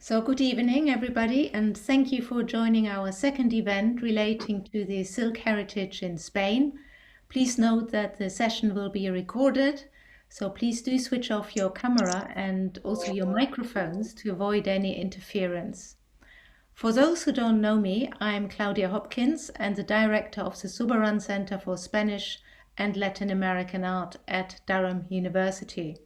So good evening, everybody, and thank you for joining our second event relating to the silk heritage in Spain. Please note that the session will be recorded, so please do switch off your camera and also your microphones to avoid any interference. For those who don't know me, I'm Claudia Hopkins and the director of the Soberan Center for Spanish and Latin American Art at Durham University.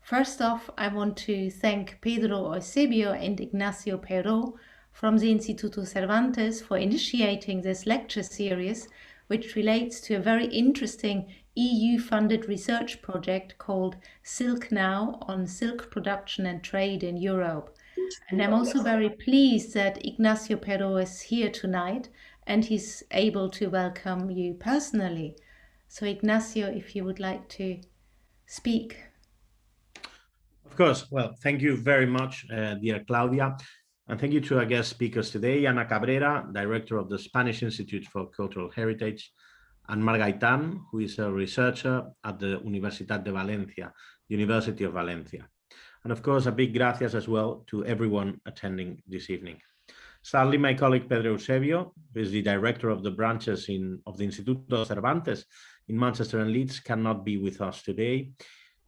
First off, I want to thank Pedro Eusebio and Ignacio Pero from the Instituto Cervantes for initiating this lecture series, which relates to a very interesting EU-funded research project called Silknow on silk production and trade in Europe. And I'm also very pleased that Ignacio Pero is here tonight and he's able to welcome you personally. So Ignacio, if you would like to speak. Of course. Well, thank you very much, dear Claudia. And thank you to our guest speakers today, Ana Cabrera, Director of the Spanish Institute for Cultural Heritage, and Mar Gaitán, who is a researcher at the Universitat de València, University of Valencia. And of course, a big gracias as well to everyone attending this evening. Sadly, my colleague Pedro Eusebio, who is the director of the branches of the Instituto Cervantes in Manchester and Leeds, cannot be with us today.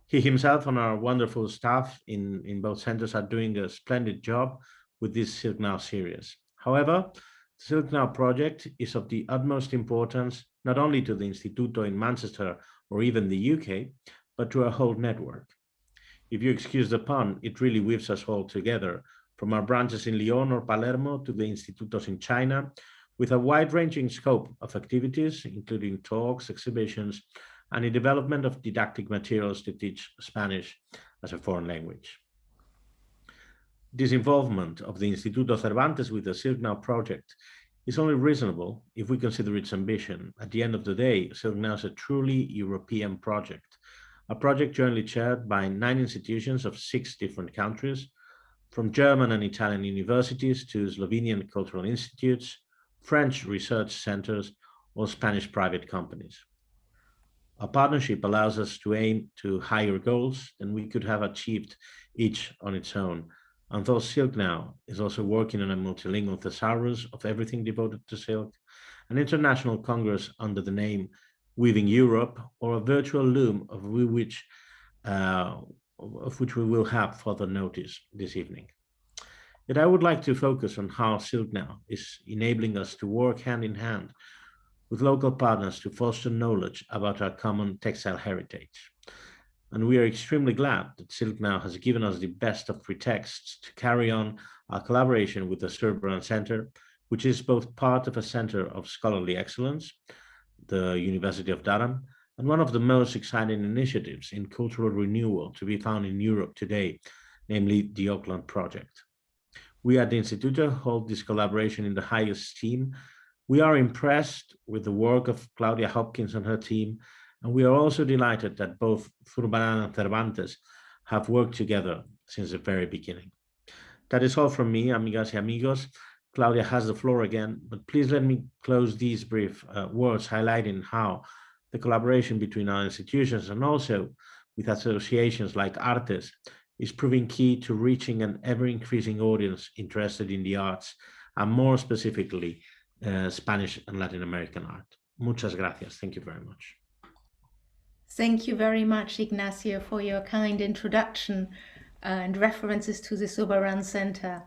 He himself and our wonderful staff in both centers are doing a splendid job with this Silknow series. However, the Silknow project is of the utmost importance, not only to the Instituto in Manchester or even the UK, but to our whole network. If you excuse the pun, it really weaves us all together, from our branches in Lyon or Palermo to the institutos in China, with a wide-ranging scope of activities, including talks, exhibitions, and the development of didactic materials to teach Spanish as a foreign language. This involvement of the Instituto Cervantes with the Silknow project is only reasonable if we consider its ambition. At the end of the day, Silknow is a truly European project, a project jointly chaired by 9 institutions of 6 different countries, from German and Italian universities to Slovenian cultural institutes, French research centers, or Spanish private companies. Our partnership allows us to aim to higher goals than we could have achieved each on its own. And thus Silknow is also working on a multilingual thesaurus of everything devoted to silk, an international congress under the name Weaving Europe, or a virtual loom of which we will have further notice this evening. Yet I would like to focus on how Silknow is enabling us to work hand in hand with local partners to foster knowledge about our common textile heritage. And we are extremely glad that Silknow has given us the best of pretexts to carry on our collaboration with the Soberan Center, which is both part of a center of scholarly excellence, the University of Durham, and one of the most exciting initiatives in cultural renewal to be found in Europe today, namely the Auckland Project. We at the Instituto hold this collaboration in the highest esteem. We are impressed with the work of Claudia Hopkins and her team, and we are also delighted that both Zurbarán and Cervantes have worked together since the very beginning. That is all from me, amigas y amigos. Claudia has the floor again, but please let me close these brief words highlighting how the collaboration between our institutions and also with associations like Artes is proving key to reaching an ever-increasing audience interested in the arts, and more specifically, Spanish and Latin American art. Muchas gracias. Thank you very much. Thank you very much, Ignacio, for your kind introduction and references to the Soberan Center.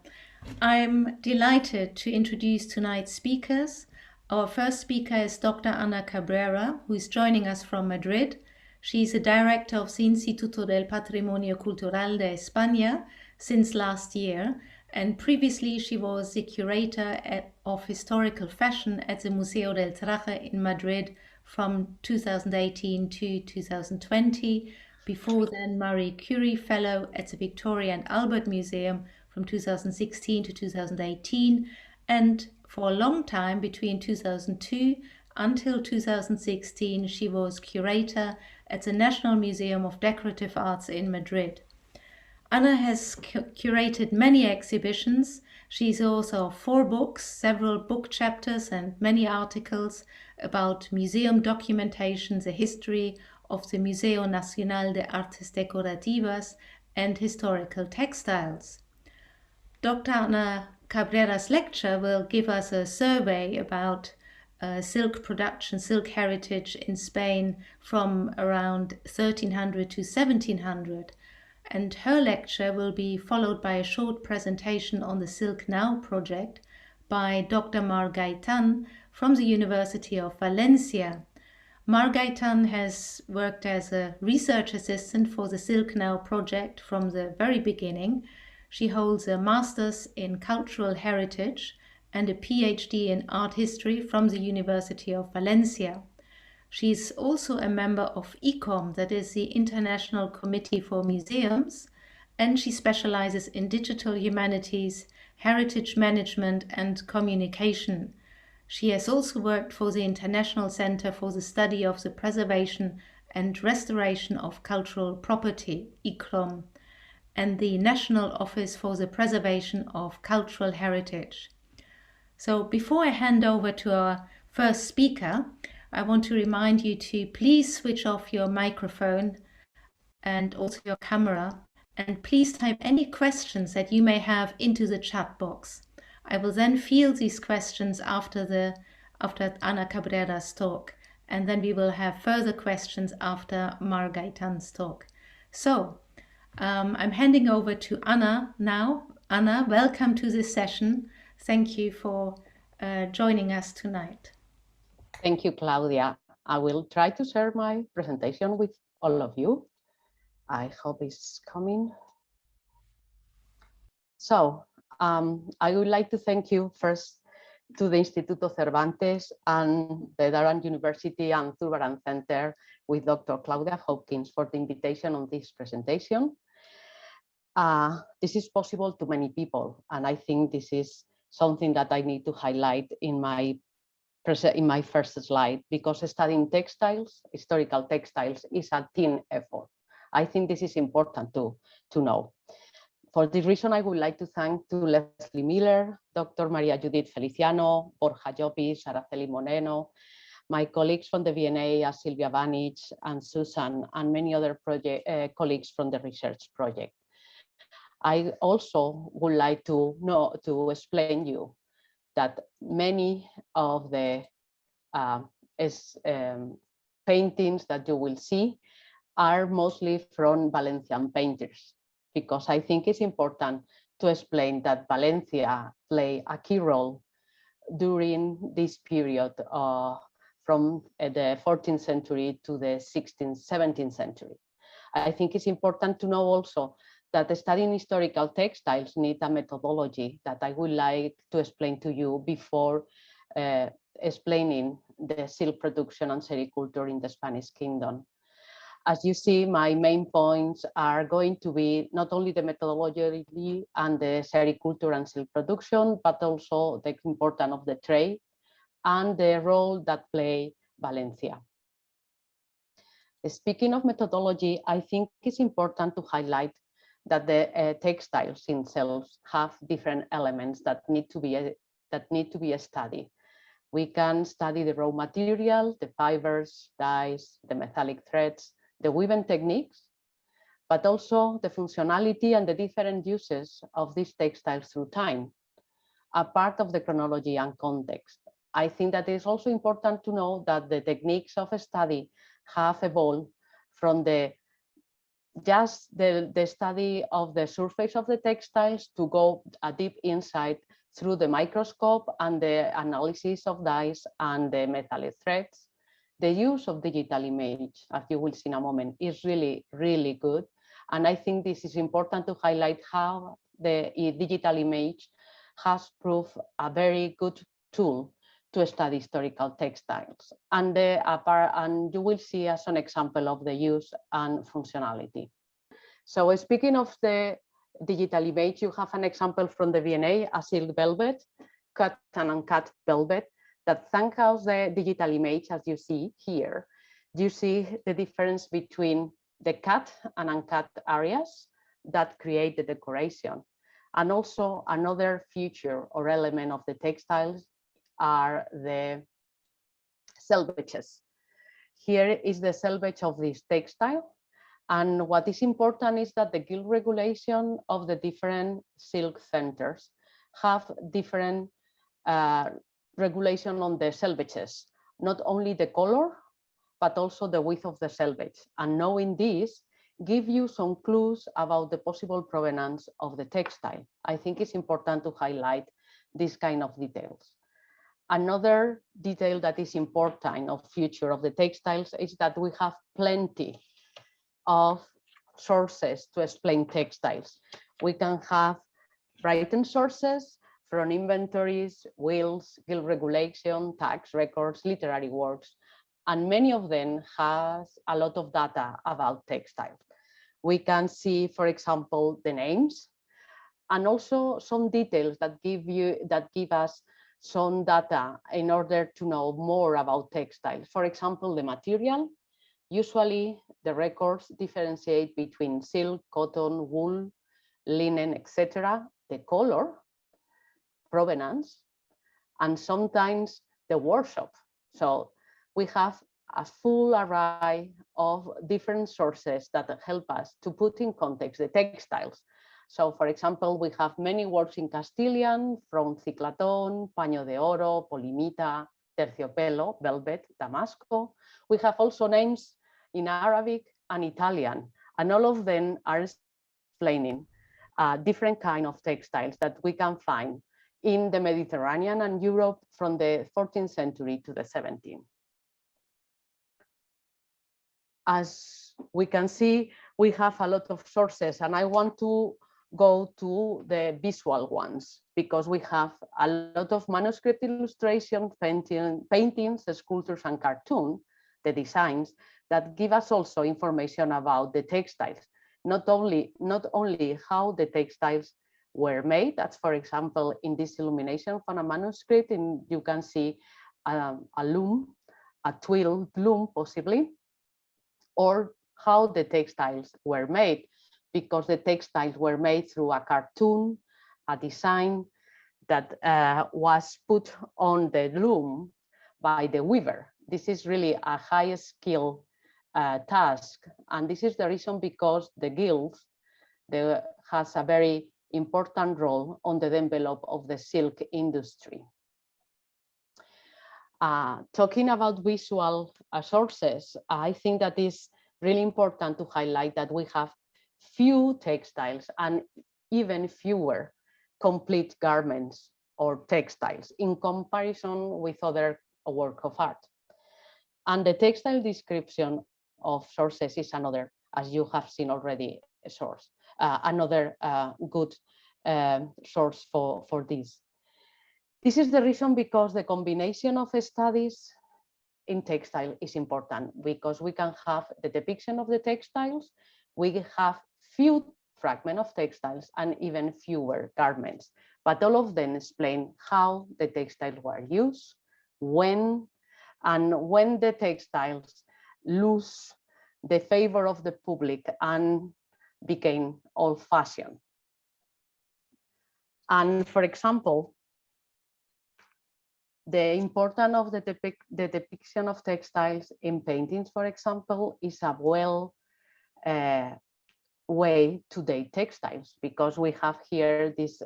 I'm delighted to introduce tonight's speakers. Our first speaker is Dr. Ana Cabrera, who is joining us from Madrid. She is a director of the Instituto del Patrimonio Cultural de España since last year, and previously she was the curator of historical fashion at the Museo del Traje in Madrid from 2018 to 2020. Before then, Maria Curie Fellow at the Victoria and Albert Museum from 2016 to 2018, and for a long time, between 2002 until 2016, she was curator at the National Museum of Decorative Arts in Madrid. Ana has curated many exhibitions. She's author of 4 books, several book chapters, and many articles about museum documentation, the history of the Museo Nacional de Artes Decorativas, and historical textiles. Dr. Ana Cabrera's lecture will give us a survey about silk production, silk heritage in Spain from around 1300 to 1700. And her lecture will be followed by a short presentation on the Silknow project by Dr. Mar Gaitán from the University of Valencia. Mar Gaitán has worked as a research assistant for the Silknow project from the very beginning. She holds a master's in cultural heritage and a PhD in art history from the University of Valencia. She's also a member of ICOM, that is the International Committee for Museums, and she specializes in digital humanities, heritage management, and communication. She has also worked for the International Center for the Study of the Preservation and Restoration of Cultural Property, ICLOM, and the National Office for the Preservation of Cultural Heritage. So before I hand over to our first speaker, I want to remind you to please switch off your microphone and also your camera, and please type any questions that you may have into the chat box. I will then field these questions after Ana Cabrera's talk, and then we will have further questions after Mar Gaitán's talk. So I'm handing over to Ana now. Ana, welcome to this session. Thank you for joining us tonight. Thank you, Claudia. I will try to share my presentation with all of you. I hope it's coming. So I would like to thank you first to the Instituto Cervantes and the Durham University and Zurbarán Center with Dr. Claudia Hopkins for the invitation on this presentation. This is possible to many people, and I think this is something that I need to highlight in my first slide, because studying textiles, historical textiles, is a team effort. I think this is important to know. For this reason, I would like to thank to Leslie Miller, Dr. Maria Judith Feliciano, Borja Llopis, Araceli Moreno, my colleagues from the V&A, Silvia Vanich and Susan, and many other colleagues from the research project. I also would like to explain you that many of the paintings that you will see are mostly from Valencian painters, because I think it's important to explain that Valencia played a key role during this period from the 14th century to the 16th, 17th century. I think it's important to know also that studying historical textiles need a methodology that I would like to explain to you before explaining the silk production and sericulture in the Spanish Kingdom. As you see, my main points are going to be not only the methodology and the sericulture and silk production, but also the importance of the trade and the role that play Valencia. Speaking of methodology, I think it's important to highlight that the textiles themselves have different elements that need to be studied. We can study the raw material, the fibers, dyes, the metallic threads, the weaving techniques, but also the functionality and the different uses of these textiles through time, a part of the chronology and context. I think that it is also important to know that the techniques of study have evolved from just the study of the surface of the textiles to go a deep insight through the microscope and the analysis of dyes and the metallic threads. The use of digital image, as you will see in a moment, is really, really good. And I think this is important to highlight how the digital image has proved a very good tool to study historical textiles. And you will see as an example of the use and functionality. So speaking of the digital image, you have an example from the V&A, a silk velvet, cut and uncut velvet, that thanks to the digital image, as you see here, you see the difference between the cut and uncut areas that create the decoration. And also another feature or element of the textiles are the selvages. Here is the selvage of this textile. And what is important is that the guild regulation of the different silk centers have different regulation on the selvages, not only the color, but also the width of the selvage. And knowing this give you some clues about the possible provenance of the textile. I think it's important to highlight this kind of details. Another detail that is important of future of the textiles is that we have plenty of sources to explain textiles. We can have written sources from inventories, wills, guild regulation, tax records, literary works, and many of them has a lot of data about textiles. We can see, for example, the names, and also some details that give us some data in order to know more about textiles. For example, the material. Usually the records differentiate between silk, cotton, wool, linen, etc. The color, provenance, and sometimes the workshop. So we have a full array of different sources that help us to put in context the textiles. So for example, we have many words in Castilian from ciclatón, paño de oro, polimita, terciopelo, velvet, damasco. We have also names in Arabic and Italian, and all of them are explaining different kind of textiles that we can find in the Mediterranean and Europe from the 14th century to the 17th. As we can see, we have a lot of sources, and I want to go to the visual ones because we have a lot of manuscript illustration, paintings, sculptures, and cartoons, the designs that give us also information about the textiles, not only how the textiles were made. That's, for example, in this illumination from a manuscript, and you can see a loom, a twill loom possibly, or how the textiles were made, because the textiles were made through a cartoon, a design that was put on the loom by the weaver. This is really a high skill task, and this is the reason because the guilds has a very important role on the development of the silk industry. Talking about visual sources, I think that is really important to highlight that we have few textiles and even fewer complete garments or textiles in comparison with other work of art. And the textile description of sources is another, as you have seen already, a source, another good source for this. This is the reason because the combination of studies in textile is important, because we can have the depiction of the textiles, we have few fragments of textiles and even fewer garments, but all of them explain how the textiles were used, when, and when the textiles lose the favor of the public and became old-fashioned. And for example, the importance of the depiction of textiles in paintings, for example, is a well way to date textiles, because we have here this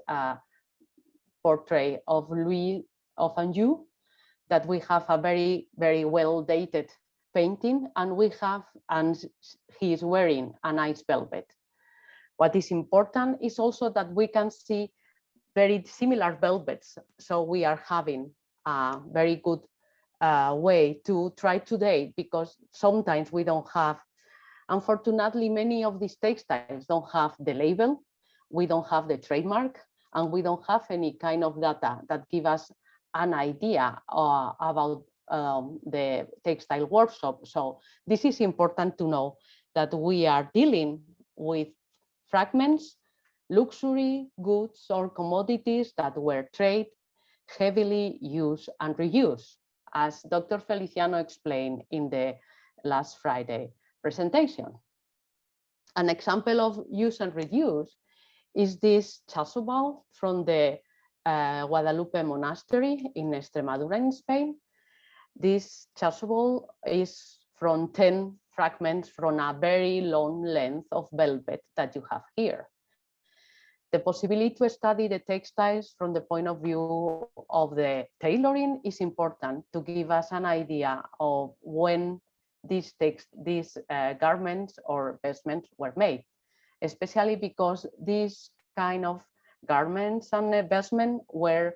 portrait of Louis of Anjou, that we have a very, very well dated painting, and he is wearing a nice velvet. What is important is also that we can see very similar velvets, so we are having a very good way to try to date, because sometimes we don't have, unfortunately, many of these textiles don't have the label, we don't have the trademark, and we don't have any kind of data that give us an idea about the textile workshop. So this is important to know, that we are dealing with fragments, luxury goods or commodities that were traded, heavily used and reused, as Dr. Feliciano explained in the last Friday presentation. An example of use and reuse is this chasuble from the Guadalupe Monastery in Extremadura in Spain. This chasuble is from 10 fragments from a very long length of velvet that you have here. The possibility to study the textiles from the point of view of the tailoring is important to give us an idea of when these garments or vestments were made, especially because these kind of garments and vestments were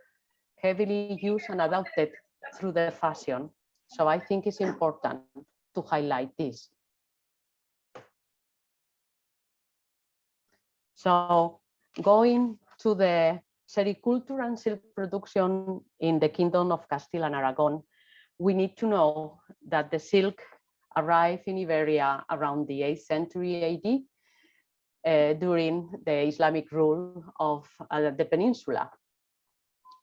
heavily used and adopted through the fashion. So I think it's important to highlight this. So going to the sericulture and silk production in the Kingdom of Castile and Aragon, we need to know that the silk arrived in Iberia around the 8th century AD during the Islamic rule of the peninsula.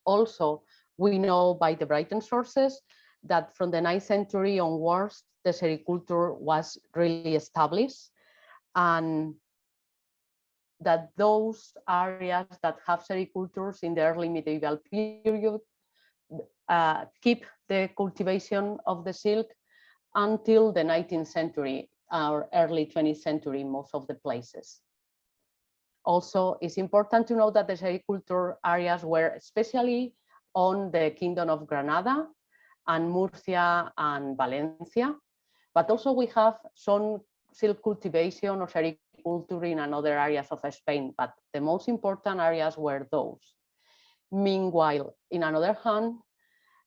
Also, we know by the Brighton sources that from the 9th century onwards, the sericulture was really established, and that those areas that have sericultures in the early medieval period keep the cultivation of the silk until the 19th century or early 20th century in most of the places. Also, it's important to know that the sericulture areas were especially on the Kingdom of Granada and Murcia and Valencia, but also we have some silk cultivation or sericulture in other areas of Spain, but the most important areas were those. Meanwhile, in another hand,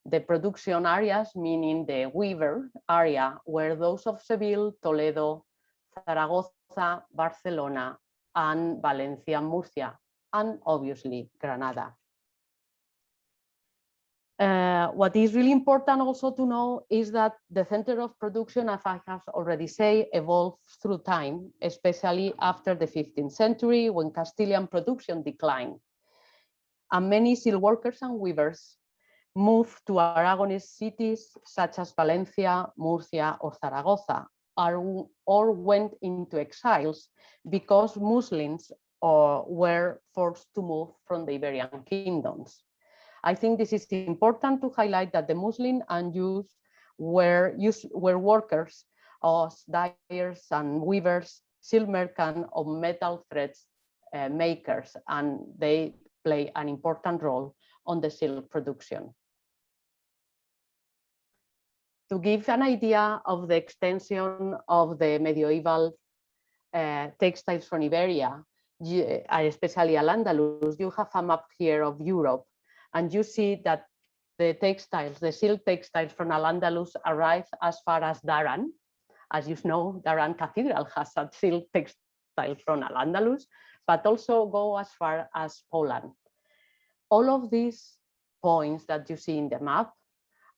the production areas, meaning the weaver area, were those of Seville, Toledo, Zaragoza, Barcelona, and Valencia, Murcia, and obviously Granada. What is really important also to know is that the center of production, as I have already said, evolved through time, especially after the 15th century when Castilian production declined. And many silk workers and weavers moved to Aragonese cities such as Valencia, Murcia, or Zaragoza, or went into exiles because Muslims were forced to move from the Iberian kingdoms. I think this is important to highlight that the Muslim and Jews were workers as dyers and weavers, silk merchants, or metal threads makers, and they play an important role on the silk production. To give an idea of the extension of the medieval textiles from Iberia, especially Al-Andalus, you have a map here of Europe, and you see that the textiles, the silk textiles from Al-Andalus arrive as far as Daran. As you know, Daran Cathedral has a silk textile from Al-Andalus, but also go as far as Poland. All of these points that you see in the map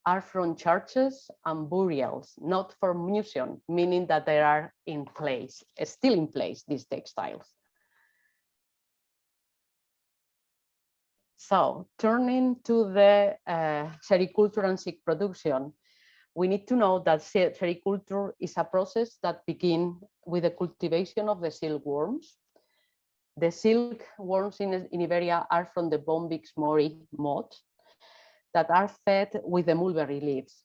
are from churches and burials, not for museum, meaning that they are in place, still in place, these textiles. So turning to the sericulture and silk production, we need to know that sericulture is a process that begins with the cultivation of the silkworms. The silkworms in Iberia are from the Bombyx mori moth that are fed with the mulberry leaves.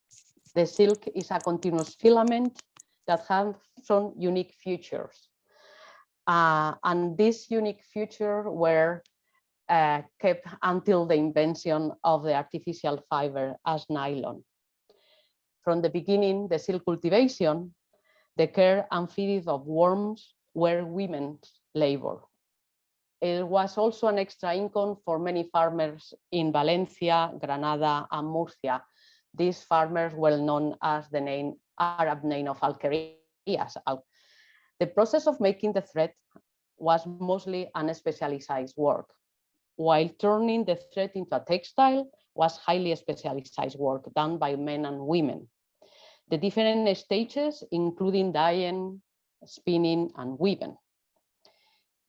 The silk is a continuous filament that has some unique features. And these unique features were kept until the invention of the artificial fiber as nylon. From the beginning, the silk cultivation, the care and feeding of worms were women's labor. It was also an extra income for many farmers in Valencia, Granada, and Murcia. These farmers were known as the Arab name of alquerías. The process of making the thread was mostly unspecialized work, while turning the thread into a textile was highly specialized work done by men and women. The different stages, including dyeing, spinning, and weaving.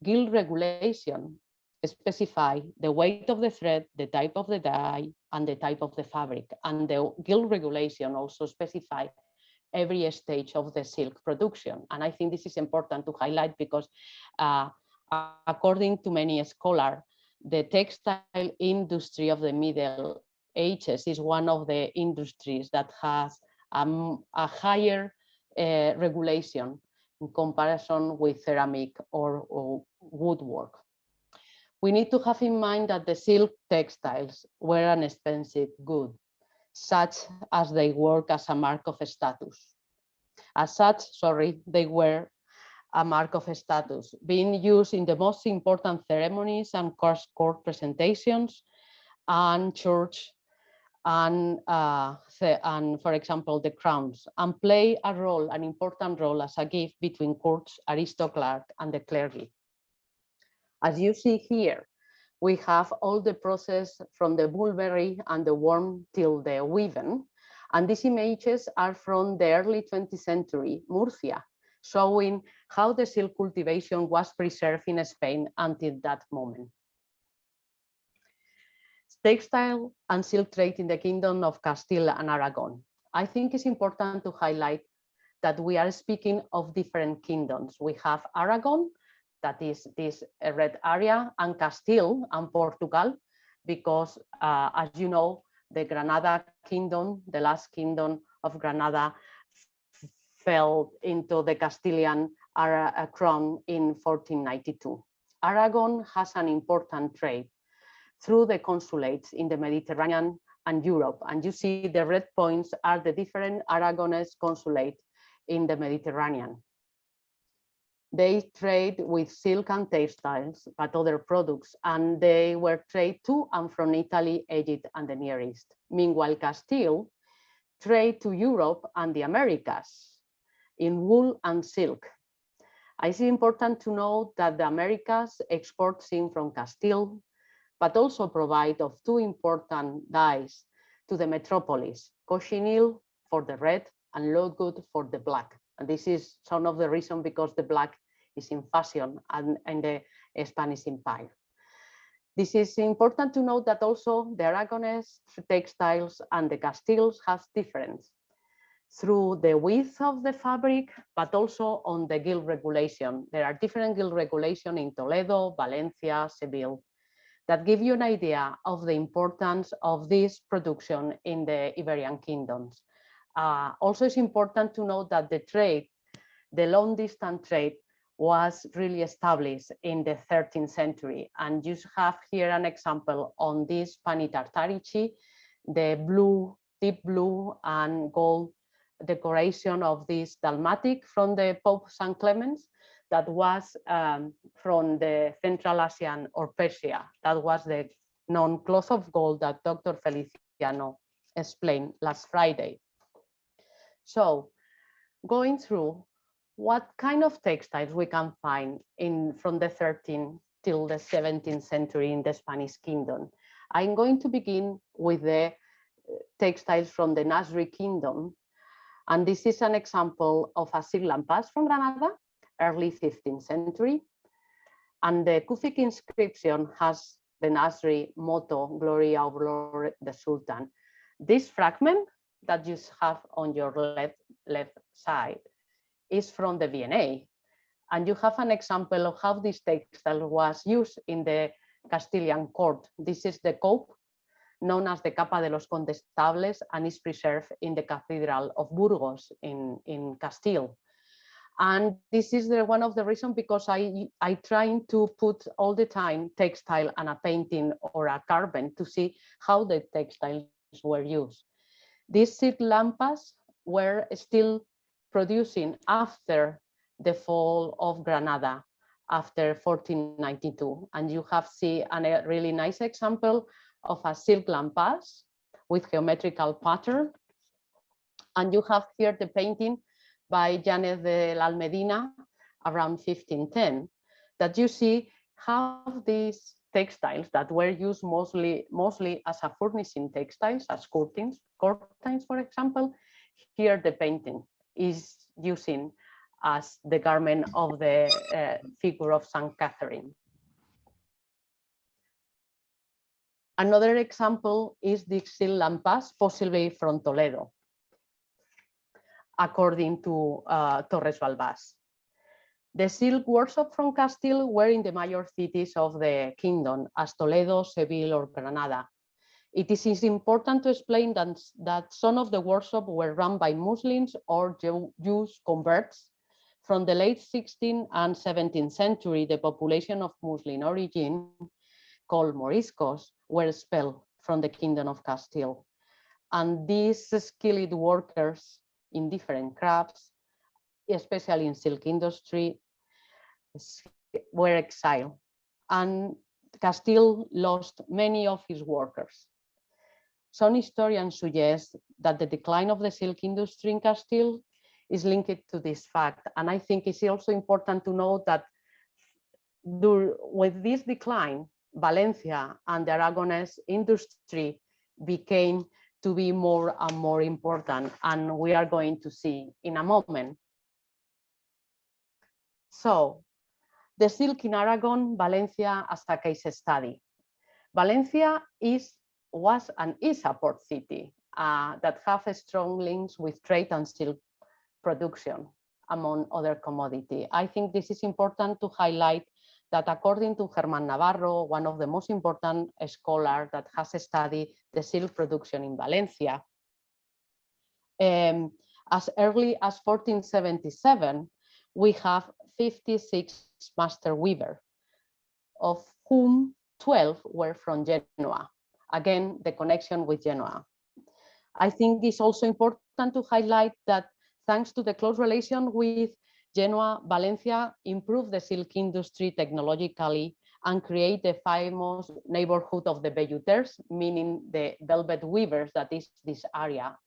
Gild regulation specify the weight of the thread, the type of the dye, and the type of the fabric. And the gild regulation also specify every stage of the silk production. And I think this is important to highlight because according to many scholars, the textile industry of the Middle Ages is one of the industries that has a higher regulation in comparison with ceramic or woodwork. We need to have in mind that the silk textiles were an expensive good, such as they work as a mark of status. As such, they were a mark of status, being used in the most important ceremonies and court presentations and church and for example, the crowns, and play an important role as a gift between courts, aristocrat, and the clergy. As you see here, we have all the process from the mulberry and the worm till the weaving. And these images are from the early 20th century, Murcia, showing how the silk cultivation was preserved in Spain until that moment. Textile and silk trade in the Kingdom of Castile and Aragon. I think it's important to highlight that we are speaking of different kingdoms. We have Aragon, that is this red area, and Castile and Portugal, because as you know, the Granada kingdom, the last kingdom of Granada, fell into the Castilian crown in 1492. Aragon has an important trade through the consulates in the Mediterranean and Europe. And you see the red points are the different Aragonese consulates in the Mediterranean. They trade with silk and textiles, but other products, and they were trade to and from Italy, Egypt, and the Near East. Meanwhile, Castile trade to Europe and the Americas in wool and silk. It's important to note that the Americas export silk from Castile, but also provide of two important dyes to the metropolis, cochineal for the red and low-good for the black. And this is some of the reason because the black is in fashion and in the Spanish Empire. This is important to note that also the Aragonese textiles and the Castiles have difference through the width of the fabric, but also on the gilt regulation. There are different gilt regulations in Toledo, Valencia, Seville, that give you an idea of the importance of this production in the Iberian kingdoms. Also, it's important to note that the trade, the long distance trade, was really established in the 13th century. And you have here an example on this Panitartarici, the blue, deep blue and gold decoration of this dalmatic from the Pope St. Clements that was from the Central Asian or Persia. That was the known cloth of gold that Dr. Feliciano explained last Friday. So going through what kind of textiles we can find from the 13th till the 17th century in the Spanish kingdom. I'm going to begin with the textiles from the Nasri kingdom. And this is an example of a silk lampas from Granada, early 15th century. And the Kufic inscription has the Nasri motto, Gloria of Lord the Sultan. This fragment that you have on your left side is from the V&A. And you have an example of how this textile was used in the Castilian court. This is the cope, known as the Capa de los Condestables, and is preserved in the Cathedral of Burgos in Castile. And this is one of the reasons because I trying to put all the time textile and a painting or a carving to see how the textiles were used. These silk lampas were still producing after the fall of Granada, after 1492. And you have seen a really nice example of a silk lampas with geometrical pattern. And you have here the painting by Janet de la Almedina around 1510, that you see how these textiles that were used mostly as a furnishing textiles, as curtains, for example, here the painting is using as the garment of the figure of St. Catherine. Another example is the silk lampas, possibly from Toledo, according to Torres Balbás. The silk workshop from Castile were in the major cities of the kingdom, as Toledo, Seville, or Granada. It is important to explain that some of the workshops were run by Muslims or Jews converts. From the late 16th and 17th century, the population of Muslim origin, called Moriscos, were expelled from the Kingdom of Castile. And these skilled workers in different crafts, especially in silk industry, were exiled. And Castile lost many of his workers. Some historians suggest that the decline of the silk industry in Castile is linked to this fact. And I think it's also important to note that with this decline, Valencia and the Aragonese industry became to be more and more important, and we are going to see in a moment. So, the silk in Aragon, Valencia as a case study. Valencia was and is a port city that have strong links with trade and silk production, among other commodity. I think this is important to highlight that according to Germán Navarro, one of the most important scholars that has studied the silk production in Valencia, as early as 1477, we have 56 master weavers, of whom 12 were from Genoa. Again, the connection with Genoa. I think it's also important to highlight that thanks to the close relation with Genoa, Valencia improved the silk industry technologically and create the famous neighborhood of the velluters, meaning the velvet weavers, that is this area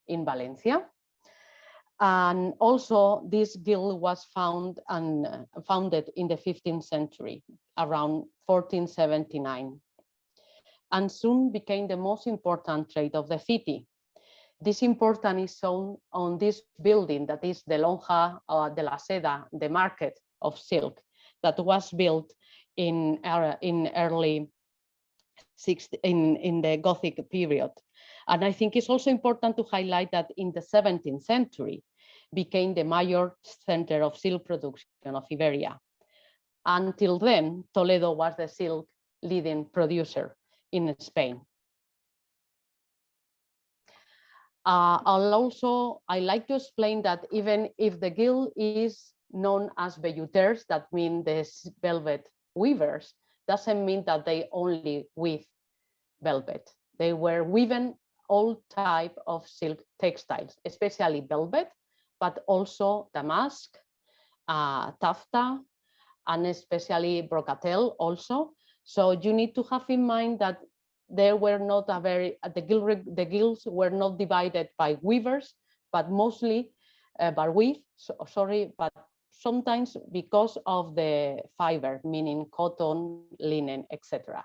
in Valencia. And also this guild was founded in the 15th century, around 1479, and soon became the most important trade of the city. This importance is shown on this building, that is the Lonja de la Seda, the market of silk, that was built in the Gothic period. And I think it's also important to highlight that in the 17th century became the major center of silk production of Iberia. Until then, Toledo was the silk leading producer in Spain. I like to explain that even if the guild is known as velluters, that mean the velvet weavers, doesn't mean that they only weave velvet. They were weaving all type of silk textiles, especially velvet, but also damask, taffeta, and especially brocatelle also. So you need to have in mind that there were not the guilds were not divided by weavers, but mostly but sometimes because of the fiber, meaning cotton, linen, etc.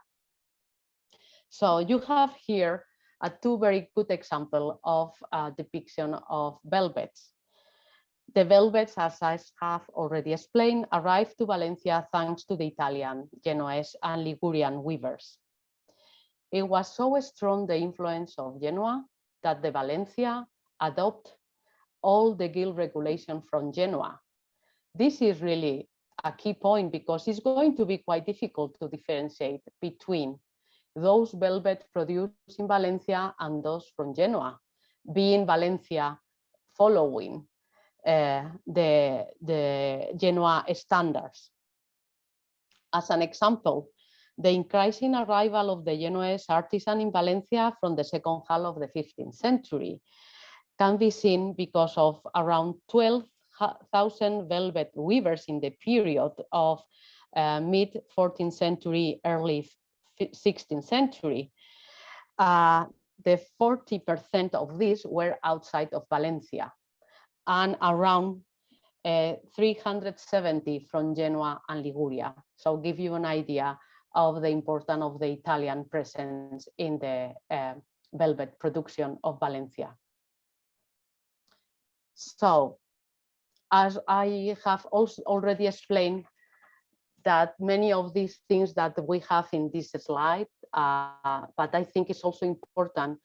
So you have here two very good examples of depiction of velvets. The velvets, as I have already explained, arrived to Valencia thanks to the Italian, Genoese, and Ligurian weavers. It was so strong, the influence of Genoa, that the Valencia adopted all the guild regulation from Genoa. This is really a key point because it's going to be quite difficult to differentiate between those velvet produced in Valencia and those from Genoa, being Valencia following the Genoa standards. As an example, the increasing arrival of the Genoese artisan in Valencia from the second half of the 15th century can be seen because of around 12,000 velvet weavers in the period of mid 14th century, early 16th century. The 40% of these were outside of Valencia, and around 370 from Genoa and Liguria. So give you an idea of the importance of the Italian presence in the velvet production of Valencia. So, as I have also already explained, that many of these things that we have in this slide, but I think it's also important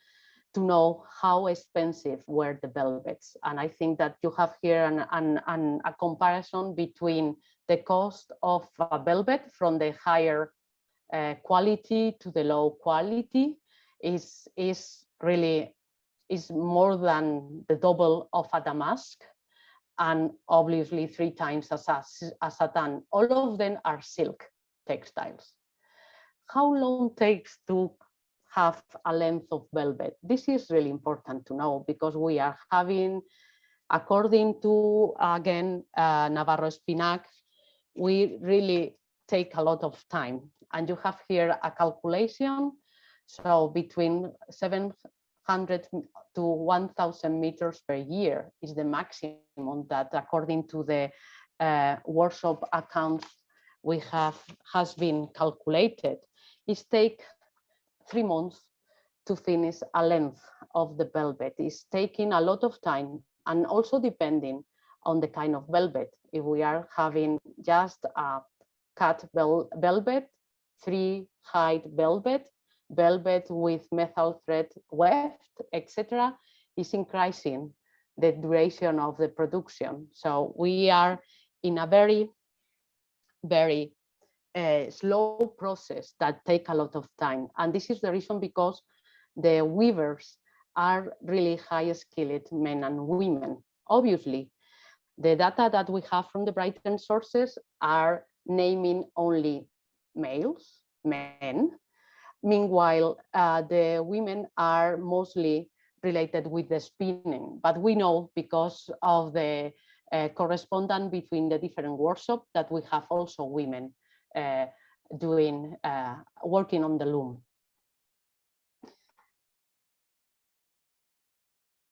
to know how expensive were the velvets. And I think that you have here a comparison between the cost of a velvet from the higher quality to the low quality is more than the double of a damask, and obviously 3 times as a satin. All of them are silk textiles. How long takes to have a length of velvet? This is really important to know, because we are having, according to, again, Navarro Espinac, we really take a lot of time. And you have here a calculation. So between 700 to 1,000 meters per year is the maximum that, according to the workshop accounts has been calculated. It takes 3 months to finish a length of the velvet. It's taking a lot of time, and also depending on the kind of velvet. If we are having just a cut velvet, 3-hide velvet, velvet with methyl thread weft, etc., is increasing the duration of the production. So we are in a very, very slow process that take a lot of time. And this is the reason, because the weavers are really high skilled men and women. Obviously, the data that we have from the Brighton sources are naming only males, men. Meanwhile, the women are mostly related with the spinning, but we know, because of the correspondence between the different workshops, that we have also women working on the loom.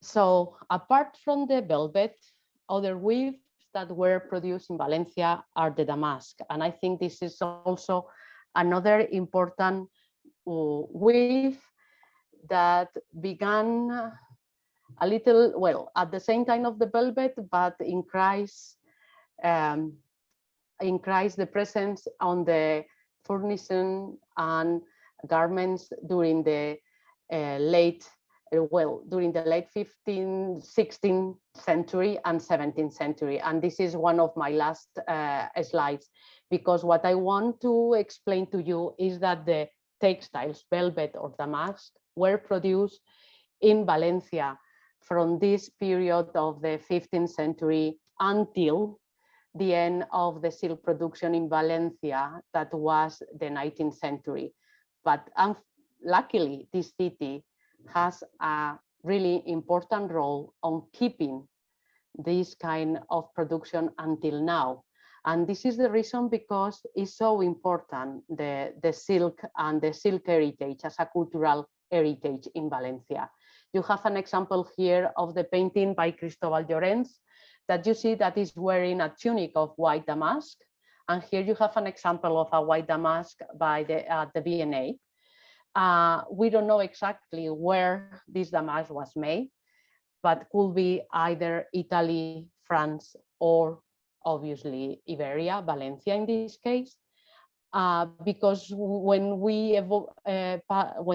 So apart from the velvet, other weaves that were produced in Valencia are the damask. And I think this is also another important weave that began a little, well, at the same time of the velvet, but increased the presence on the furnishing and garments during the late 15th, 16th century and 17th century. And this is one of my last slides, because what I want to explain to you is that the textiles, velvet or damask, were produced in Valencia from this period of the 15th century until the end of the silk production in Valencia, that was the 19th century. But luckily, this city has a really important role on keeping this kind of production until now. And this is the reason, because it's so important, the silk and the silk heritage as a cultural heritage in Valencia. You have an example here of the painting by Cristobal Llorens, that you see that is wearing a tunic of white damask. And here you have an example of a white damask by the V&A. We don't know exactly where this damask was made, but could be either Italy, France, or obviously Iberia, Valencia in this case. Because when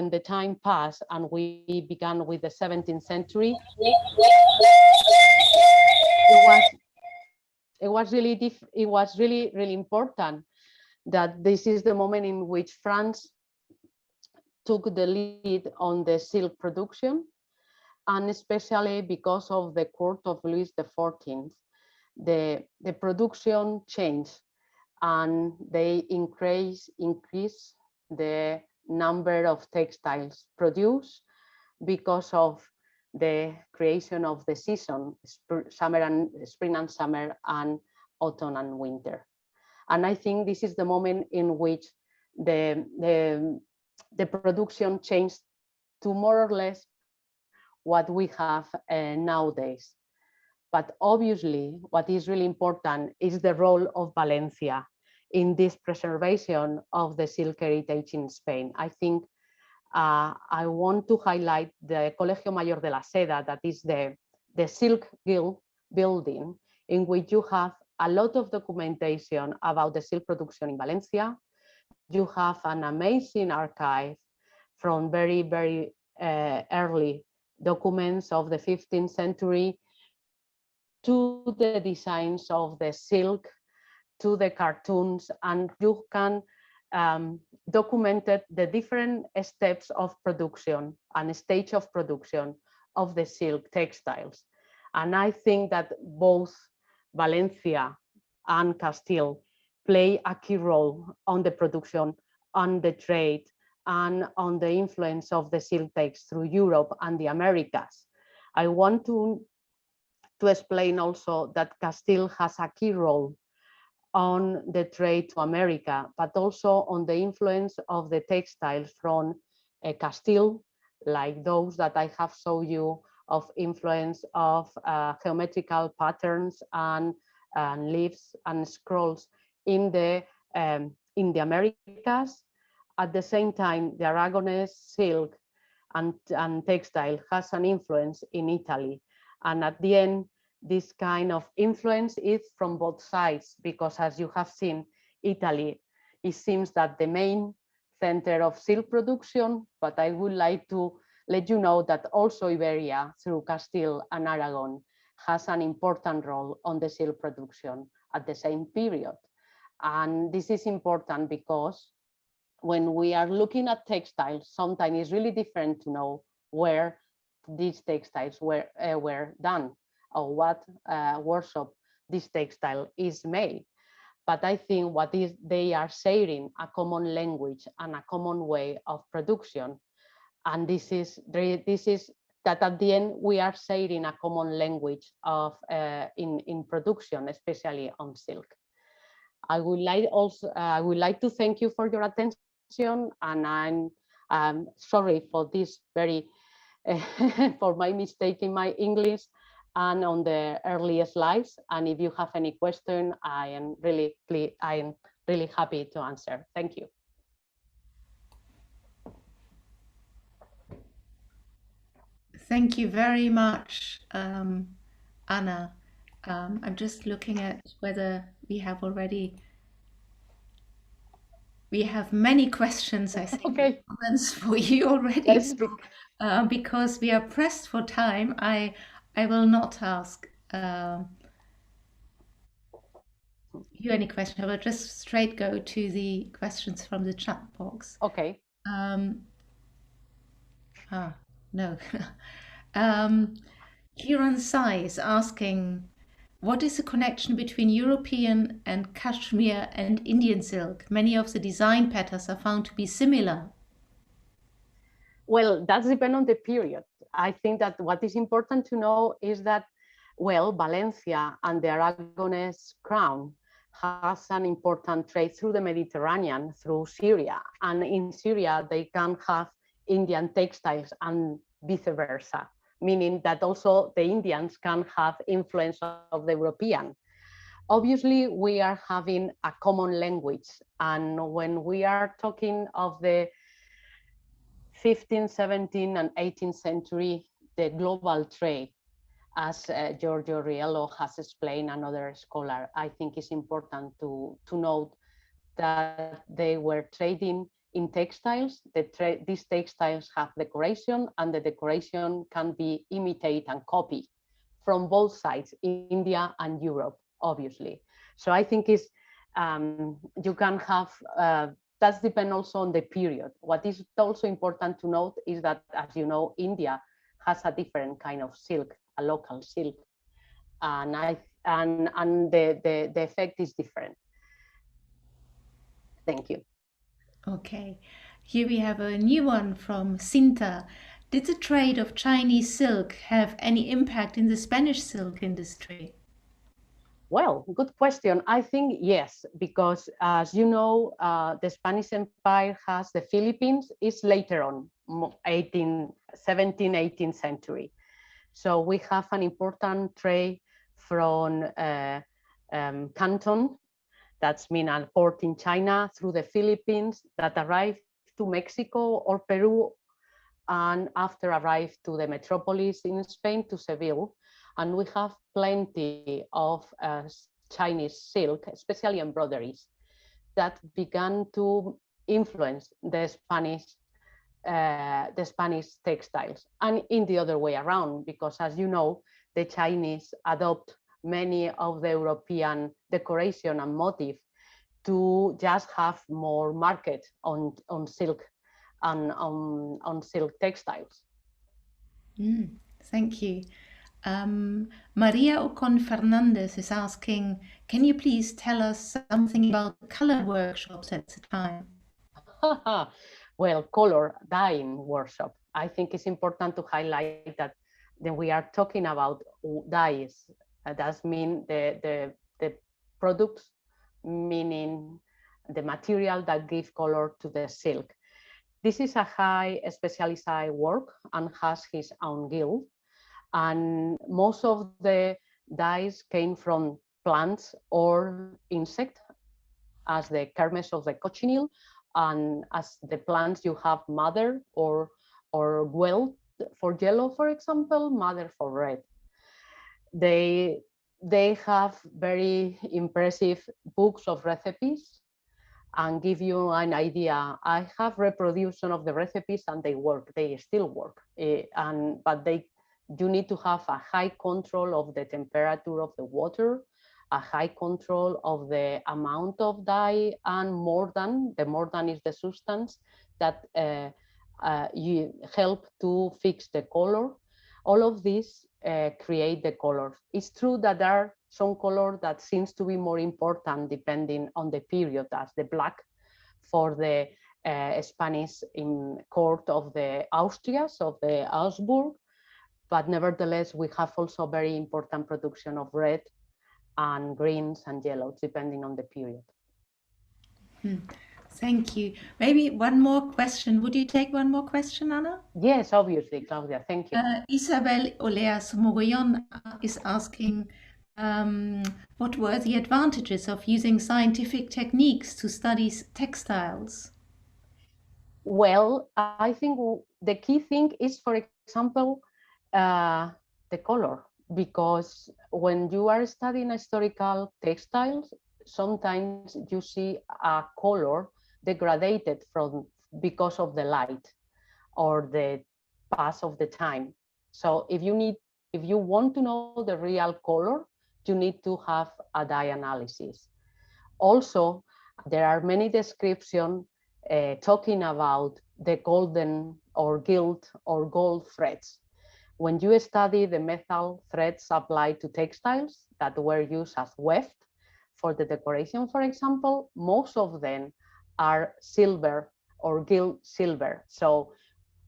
the time passed and we began with the 17th century, it was really important that this is the moment in which France took the lead on the silk production, and especially because of the court of Louis XIV, the production changed, and they increase the number of textiles produced because of the creation of the season, spring and summer, and autumn and winter. And I think this is the moment in which the production changed to more or less what we have nowadays. But obviously, what is really important is the role of Valencia in this preservation of the silk heritage in Spain. I think I want to highlight the Colegio Mayor de la Seda, that is the Silk Guild building, in which you have a lot of documentation about the silk production in Valencia. You have an amazing archive from very, very early documents of the 15th century to the designs of the silk, to the cartoons, and you can documented the different steps of production and stage of production of the silk textiles. And I think that both Valencia and Castile play a key role on the production, on the trade, and on the influence of the silk texts through Europe and the Americas. I want to explain also that Castile has a key role on the trade to America, but also on the influence of the textiles from Castile, like those that I have shown you, of influence of geometrical patterns and leaves and scrolls in the Americas. At the same time, the Aragonese silk and textile has an influence in Italy. And at the end, this kind of influence is from both sides, because as you have seen, Italy, it seems that the main center of silk production, but I would like to let you know that also Iberia, through Castile and Aragon, has an important role on the silk production at the same period. And this is important because when we are looking at textiles, sometimes it's really different to know where these textiles were done, or what workshop this textile is made. But I think what is they are sharing a common language and a common way of production. And this is that at the end we are sharing a common language of in production, especially on silk. I would like to thank you for your attention, and I'm sorry for this very for my mistake in my English and on the earlier slides. And if you have any question, I am really happy to answer. Thank you. Thank you very much, Ana. I'm just looking at whether we have already. We have many questions, I think, Okay. comments for you already. So, because we are pressed for time, I will not ask you any question. I will just straight go to the questions from the chat box. Okay. No. Kiran Sai is asking, what is the connection between European and Kashmir and Indian silk? Many of the design patterns are found to be similar. Well, that depends on the period. I think that what is important to know is that, well, Valencia and the Aragonese crown has an important trade through the Mediterranean, through Syria. And in Syria, they can have Indian textiles and vice versa, meaning that also the Indians can have influence of the European. Obviously, we are having a common language. And when we are talking of the 15th, 17th, and 18th century, the global trade, as Giorgio Riello has explained, another scholar, I think it's important to note that they were trading in textiles. These textiles have decoration, and the decoration can be imitated and copied from both sides, India and Europe, obviously. So I think it's, you can have, that depends also on the period. What is also important to note is that, as you know, India has a different kind of silk, a local silk, and the effect is different. Thank you. Okay, here we have a new one from Cinta. Did the trade of Chinese silk have any impact in the Spanish silk industry? Well, good question. I think yes, because as you know, the Spanish Empire has the Philippines is later on, 17th, 18th century. So we have an important trade from Canton, that's mean a port in China, through the Philippines that arrived to Mexico or Peru, and after arrived to the metropolis in Spain, to Seville. And we have plenty of Chinese silk, especially embroideries, that began to influence the Spanish textiles, and in the other way around, because as you know, the Chinese adopt many of the European decoration and motif to just have more market on silk and on silk textiles. Thank you. Maria Ocon Fernandez is asking, can you please tell us something about the color workshops at the time? Well, color dyeing workshop. I think it's important to highlight that we are talking about dyes. That means the products, meaning the material that give color to the silk. This is a high specialized work and has his own guild. And most of the dyes came from plants or insects, as the kermes of the cochineal, and as the plants you have mother or weld for yellow, for example, mother for red. They have very impressive books of recipes and give you an idea. I have reproduction of the recipes and they work, they still work. But you need to have a high control of the temperature of the water, a high control of the amount of dye, and the more than is the substance that you help to fix the color. All of this create the colors. It's true that there are some color that seems to be more important depending on the period, as the black for the Spanish in court of the Austrias, of the Augsburg. But nevertheless, we have also very important production of red and greens and yellows, depending on the period. Thank you. Maybe one more question. Would you take one more question, Ana? Yes, obviously, Claudia. Thank you. Isabel Oleas Mogollon is asking, what were the advantages of using scientific techniques to study textiles? Well, I think the key thing is, for example, the color, because when you are studying historical textiles, sometimes you see a color degraded because of the light or the pass of the time. So if you want to know the real color, you need to have a dye analysis. Also, there are many descriptions talking about the golden or gilt or gold threads. When you study the metal threads applied to textiles that were used as weft for the decoration, for example, most of them are silver or gilt silver. So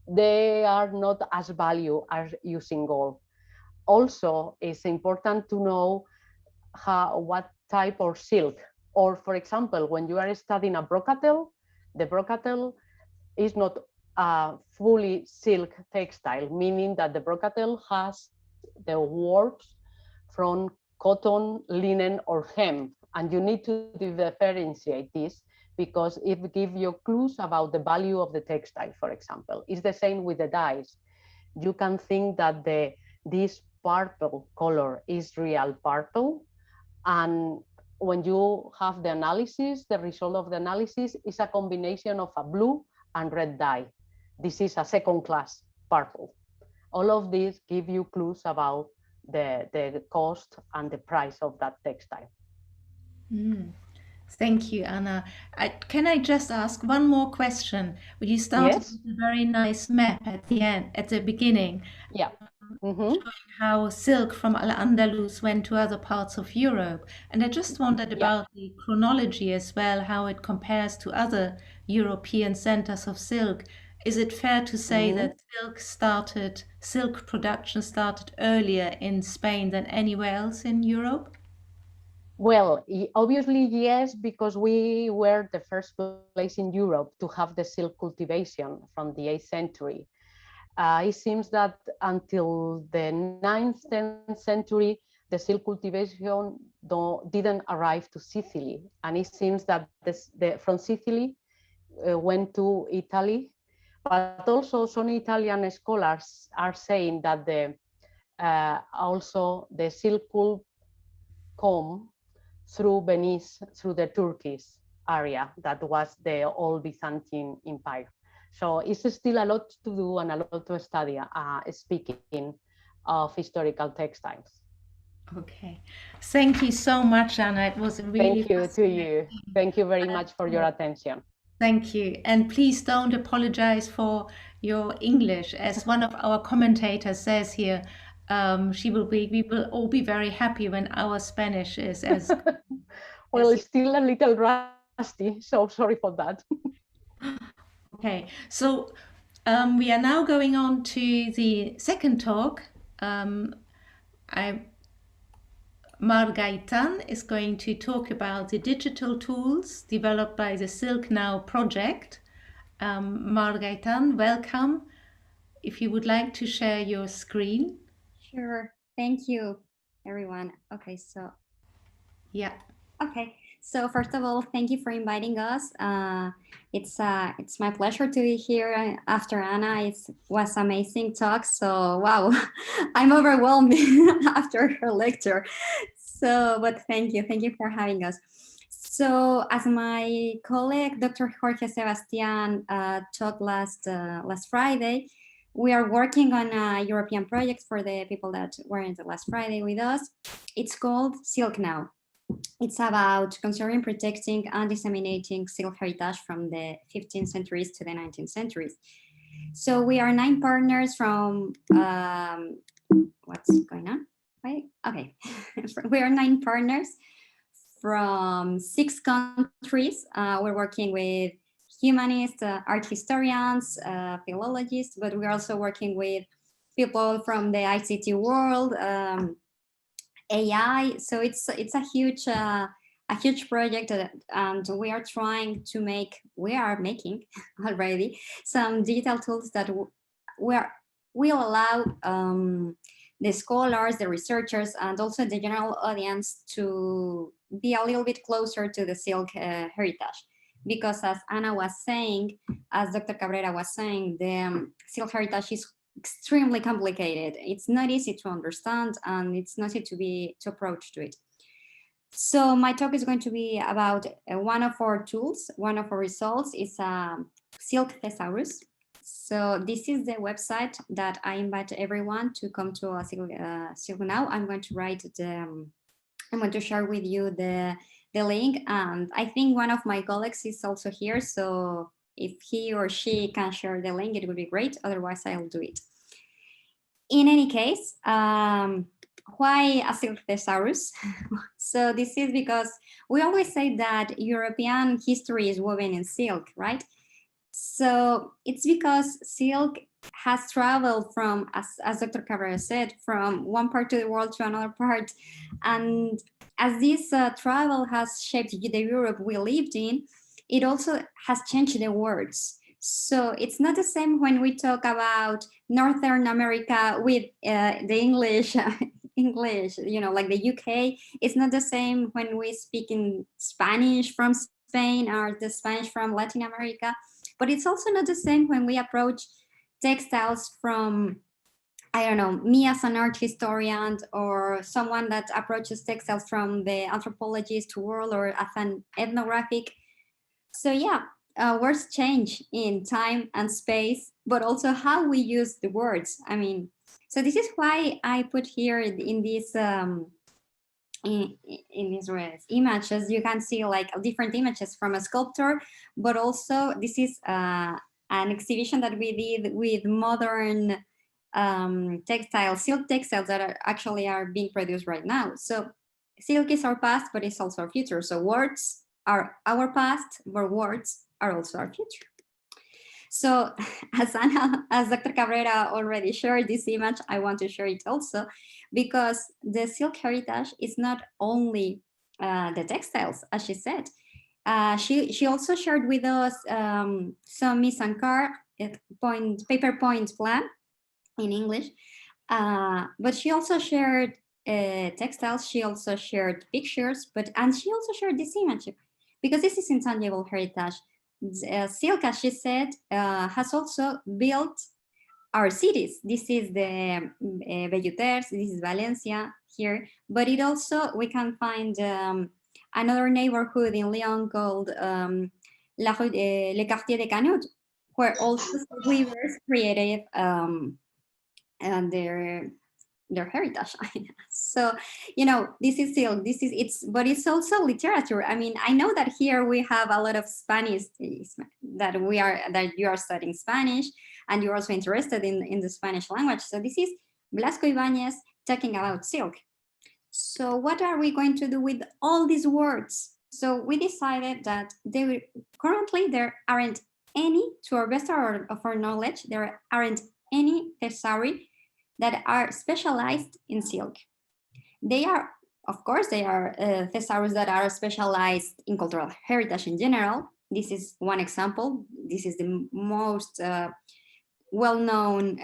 they are not as value as using gold. Also, it's important to know what type of silk, or for example, when you are studying a brocatel, the brocatel is not a fully silk textile, meaning that the brocatel has the warps from cotton, linen, or hemp, and you need to differentiate this because it gives you clues about the value of the textile, for example. It's the same with the dyes. You can think that this purple color is real purple, and when you have the analysis, the result of the analysis is a combination of a blue and red dye. This is a second class purple. All of these give you clues about the cost and the price of that textile. Thank you, Ana. Can I just ask one more question? You started Yes. with a very nice map at the beginning. Yeah. Showing how silk from Al-Andalus went to other parts of Europe. And I just wondered about the chronology as well, how it compares to other European centers of silk. Is it fair to say that silk production started earlier in Spain than anywhere else in Europe? Well, obviously, yes, because we were the first place in Europe to have the silk cultivation from the 8th century. It seems that until the 9th, 10th century, the silk cultivation didn't arrive to Sicily. And it seems that from Sicily went to Italy, but also some Italian scholars are saying that also the silk could come through Venice, through the Turkish area that was the old Byzantine Empire. So it's still a lot to do and a lot to study, speaking of historical textiles. Okay. Thank you so much, Anna. It was a really Thank you to you. Thank you very much for your attention. Thank you. And please don't apologize for your English. As one of our commentators says here, we will all be very happy when our Spanish is as Well, it's still a little rusty, so sorry for that. Okay, so we are now going on to the second talk. Mar Gaitán is going to talk about the digital tools developed by the Silknow project. Mar Gaitán, welcome. If you would like to share your screen. Sure. Thank you, everyone. Okay, so. Yeah. Okay. So first of all, thank you for inviting us. It's my pleasure to be here after Anna. It was amazing talk. So wow, I'm overwhelmed after her lecture. So, but thank you for having us. So as my colleague, Dr. Jorge Sebastian, talked last Friday, we are working on a European project for the people that were in the last Friday with us. It's called Silknow. It's about conserving, protecting, and disseminating silk heritage from the 15th centuries to the 19th centuries. So we are 9 partners from, what's going on? Right? Okay, we are 9 partners from 6 countries. We're working with humanists, art historians, philologists, but we're also working with people from the ICT world, AI. So it's a huge project, and we are trying to we are making already some digital tools that will allow the scholars, the researchers, and also the general audience to be a little bit closer to the silk heritage. Because as Ana was saying, as Dr. Cabrera was saying, the silk heritage is extremely complicated. It's not easy to understand, and it's not easy to approach to it. So my talk is going to be about one of our tools. One of our results is Silk Thesaurus. So this is the website that I invite everyone to come to Silknow. I'm going to share with you the link, and I think one of my colleagues is also here. So if he or she can share the link, it would be great. Otherwise, I'll do it. In any case, why a Silk Thesaurus? So this is because we always say that European history is woven in silk, right? So it's because silk has traveled from, as Dr. Cabrera said, from one part of the world to another part. And as this travel has shaped the Europe we lived in, it also has changed the words. So it's not the same when we talk about Northern America with the English, like the UK. It's not the same when we speak in Spanish from Spain or the Spanish from Latin America. But it's also not the same when we approach textiles from, I don't know, me as an art historian, or someone that approaches textiles from the anthropologist world, or as an ethnographic. So yeah, words change in time and space, but also how we use the words. I mean, so this is why I put here in this in these images, you can see like different images from a sculptor, but also this is an exhibition that we did with modern textiles, silk textiles that are being produced right now. So silk is our past, but it's also our future. So words are our past, but words are also our future. So as Dr. Cabrera already shared this image, I want to share it also, because the silk heritage is not only the textiles, as she said. She also shared with us some mise en carte, paper point plan in English, but she also shared textiles. She also shared pictures, and she also shared this image, because this is intangible heritage. Silk, as she said, has also built our cities. This is the Belluters, this is Valencia here, but it also, we can find another neighborhood in Lyon called Le Quartier des Canuts, where also weavers created their their heritage. So, this is silk, but it's also literature. I mean, I know that here we have a lot of Spanish that you are studying Spanish, and you're also interested in the Spanish language. So this is Blasco Ibáñez talking about silk. So what are we going to do with all these words? So we decided that currently there aren't any, to our best of our knowledge, there aren't any thesauri that are specialized in silk. They are, of course, thesaurus that are specialized in cultural heritage in general. This is one example. This is the most well-known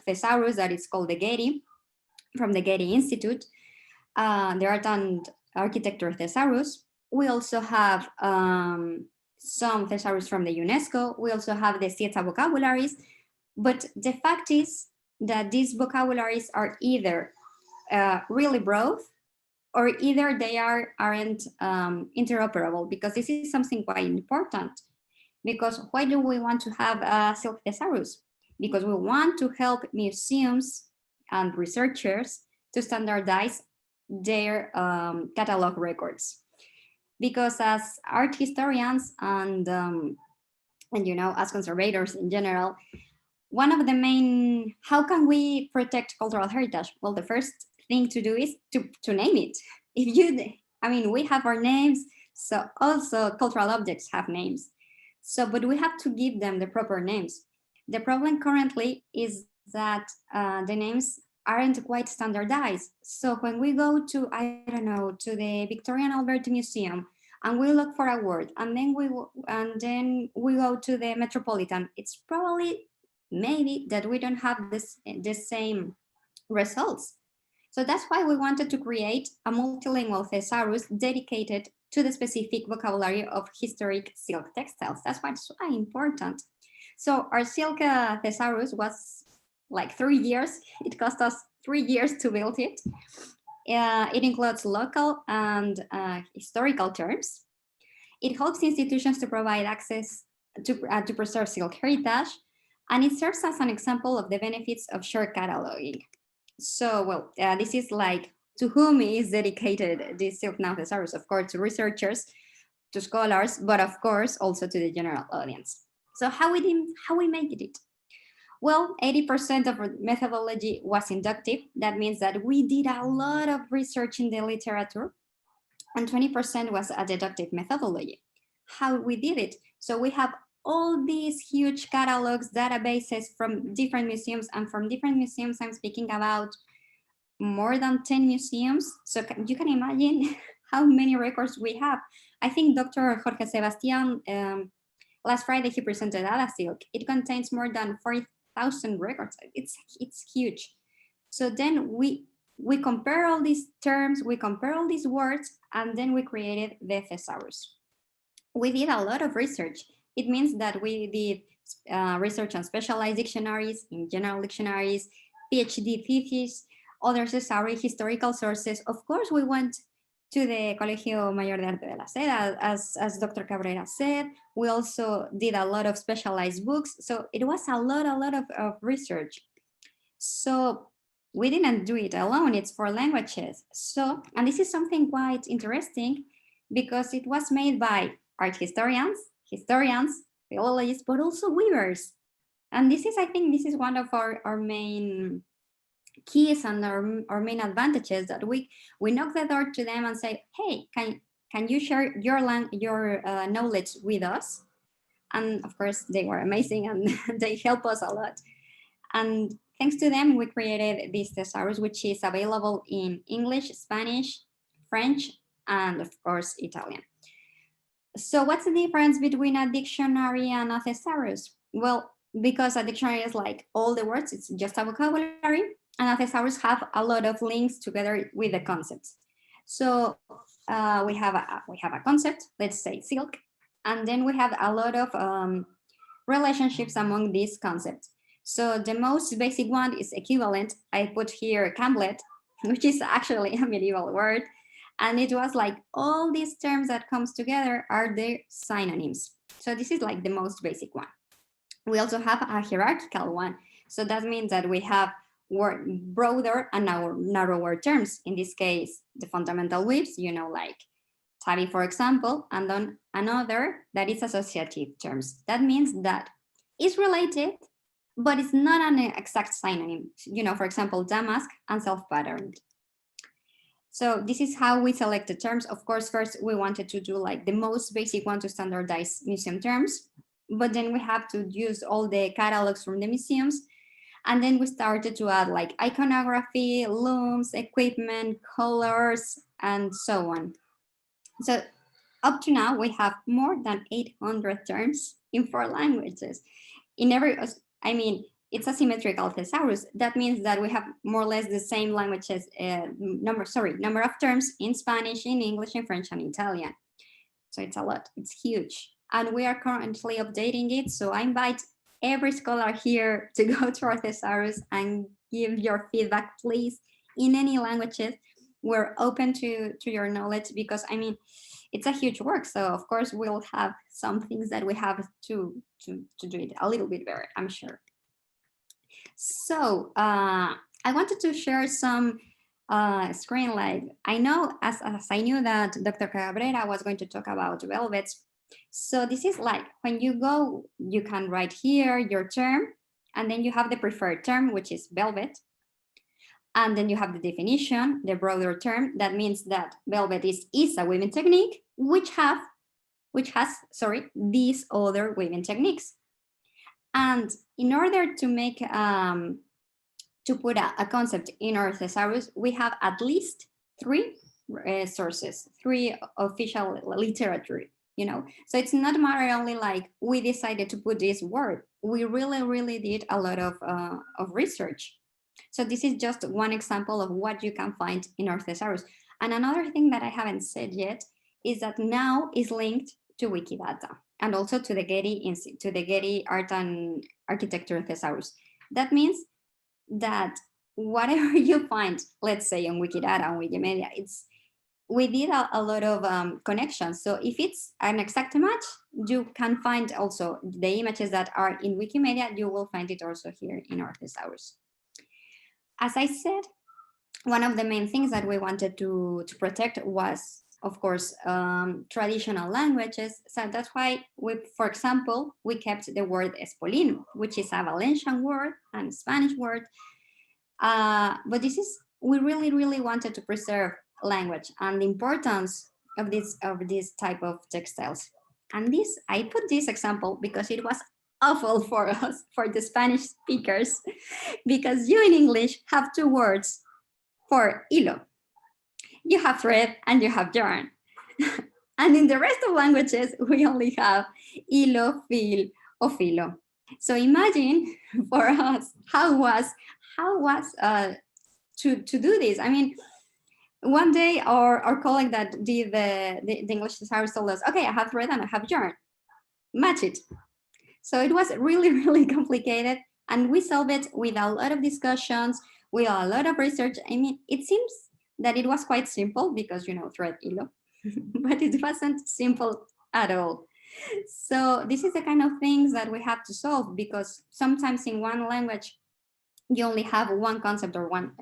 thesaurus, that is called the Getty, from the Getty Institute, the Art and Architecture Thesaurus. We also have some thesaurus from the UNESCO. We also have the Sieta vocabularies. But the fact is that these vocabularies are either really broad, or either they aren't interoperable, because this is something quite important. Because why do we want to have silk thesaurus? Because we want to help museums and researchers to standardize their catalog records. Because as art historians and as conservators in general, one of the main, how can we protect cultural heritage? Well, the first thing to do is to name it. We have our names, so also cultural objects have names. So, but we have to give them the proper names. The problem currently is that the names aren't quite standardized. So when we go to, to the Victoria and Albert Museum, and we look for a word, and then we go to the Metropolitan, it's probably maybe that we don't have the same results. So that's why we wanted to create a multilingual thesaurus dedicated to the specific vocabulary of historic silk textiles. That's why it's so important. So our silk thesaurus was like 3 years. It cost us 3 years to build it. It includes local and historical terms. It helps institutions to provide access to preserve silk heritage, and it serves as an example of the benefits of shared cataloging. So, this is like, to whom is dedicated this Silknow thesaurus? Of course, to researchers, to scholars, but of course also to the general audience. So how we made it? Well, 80% of our methodology was inductive. That means that we did a lot of research in the literature, and 20% was a deductive methodology. How we did it? So we have all these huge catalogs, databases from different museums, and from different museums, I'm speaking about more than 10 museums. So you can imagine how many records we have. I think Dr. Jorge Sebastian, last Friday, he presented Ada Silk. It contains more than 40,000 records. It's huge. So then we compare all these terms, we compare all these words, and then we created the thesaurus. We did a lot of research. It means that we did research on specialized dictionaries, in general dictionaries, PhD theses, other thesauri, historical sources. Of course, we went to the Colegio Mayor de Arte de la Seda, as Dr. Cabrera said. We also did a lot of specialized books. So it was a lot of research. So we didn't do it alone, it's for languages. So, and this is something quite interesting, because it was made by art historians, philologists, but also weavers. And this is, I think, this is one of our main keys and our main advantages, that we knock the door to them and say, hey, can you share your knowledge with us? And of course, they were amazing, and they help us a lot. And thanks to them, we created this thesaurus, which is available in English, Spanish, French, and of course, Italian. So what's the difference between a dictionary and a thesaurus? Well, because a dictionary is like all the words, it's just a vocabulary, and a thesaurus have a lot of links together with the concepts. So we have a concept, let's say silk, and then we have a lot of relationships among these concepts. So the most basic one is equivalent. I put here Campbell, which is actually a medieval word. And it was like all these terms that comes together are their synonyms. So this is like the most basic one. We also have a hierarchical one. So that means that we have broader and narrower terms. In this case, the fundamental weaves, like tabby, for example, and then another that is associative terms. That means that it's related, but it's not an exact synonym. For example, damask and self-patterned. So this is how we select the terms. Of course, first we wanted to do like the most basic one to standardize museum terms, but then we have to use all the catalogs from the museums. And then we started to add like iconography, looms, equipment, colors, and so on. So up to now, we have more than 800 terms in 4 languages. It's a symmetrical thesaurus. That means that we have more or less the same languages, number of terms in Spanish, in English, in French, and Italian. So it's a lot, it's huge. And we are currently updating it. So I invite every scholar here to go to our thesaurus and give your feedback, please, in any languages. We're open to your knowledge because, it's a huge work. So of course we'll have some things that we have to do it a little bit better, I'm sure. So I wanted to share some screen live. I know as I knew that Dr. Cabrera was going to talk about velvets. So this is like when you go, you can write here your term, and then you have the preferred term, which is velvet. And then you have the definition, the broader term. That means that velvet is a weaving technique which has these other weaving techniques. And in order to make to put a concept in our thesaurus, we have at least 3 sources, 3 official literature. So it's not matter only like we decided to put this word. We really did a lot of research. So this is just one example of what you can find in our thesaurus. And another thing that I haven't said yet is that now is linked to Wikidata and also to the Getty Art and Architecture Thesaurus. That means that whatever you find, let's say on Wikidata, on Wikimedia, we did a lot of connections. So if it's an exact match, you can find also the images that are in Wikimedia, you will find it also here in our thesaurus. As I said, one of the main things that we wanted to protect was, of course, traditional languages. So that's why, for example, we kept the word espolino, which is a Valencian word and Spanish word. But we really wanted to preserve language and the importance of this type of textiles. And I put this example because it was awful for us, for the Spanish speakers, because you in English have 2 words for hilo. You have thread and you have yarn. And in the rest of languages, we only have hilo, fil, or filo. So imagine for us how was to do this. One day our colleague that did the English thesaurus told us, okay, I have thread and I have yarn, match it. So it was really complicated, and we solved it with a lot of discussions, with a lot of research. It seems that it was quite simple because, thread, hilo, but it wasn't simple at all. So this is the kind of things that we have to solve, because sometimes in one language, you only have one concept or one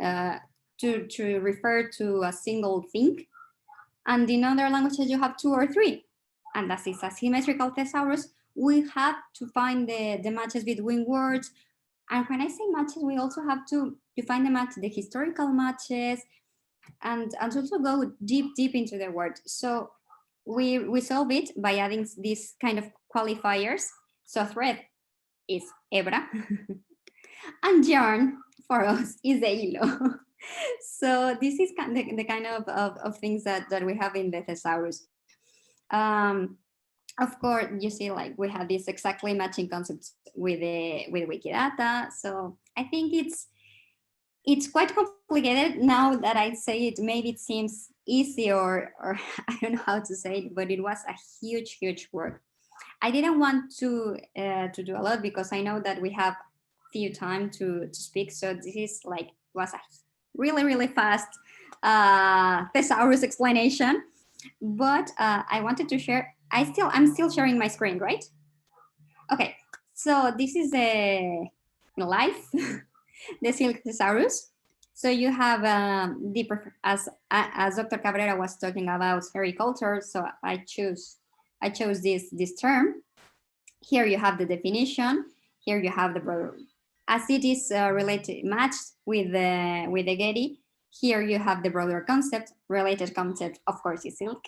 to refer to a single thing. And in other languages, you have 2 or 3. And as is a symmetrical thesaurus, we have to find the matches between words. And when I say matches, we also have to find the historical matches, and also go deep into the word. So we solve it by adding these kind of qualifiers. So thread is hebra, and yarn for us is the hilo. So this is the kind of things that we have in the thesaurus. Of course, you see, like we have these exactly matching concepts with Wikidata. So I think it's quite complicated. Now that I say it, maybe it seems easy or I don't know how to say it, but it was a huge work. I didn't want to do a lot because I know that we have few time to speak. So this was a really fast thesaurus explanation. But I wanted to share. I'm still sharing my screen, right? Okay, so this is a live. the Silk Thesaurus. So you have as Dr. Cabrera was talking about sericulture. So I chose this term. Here you have the definition. Here you have the broader, as it is related matched with the Getty. Here you have the broader concept. Related concept, of course, is silk.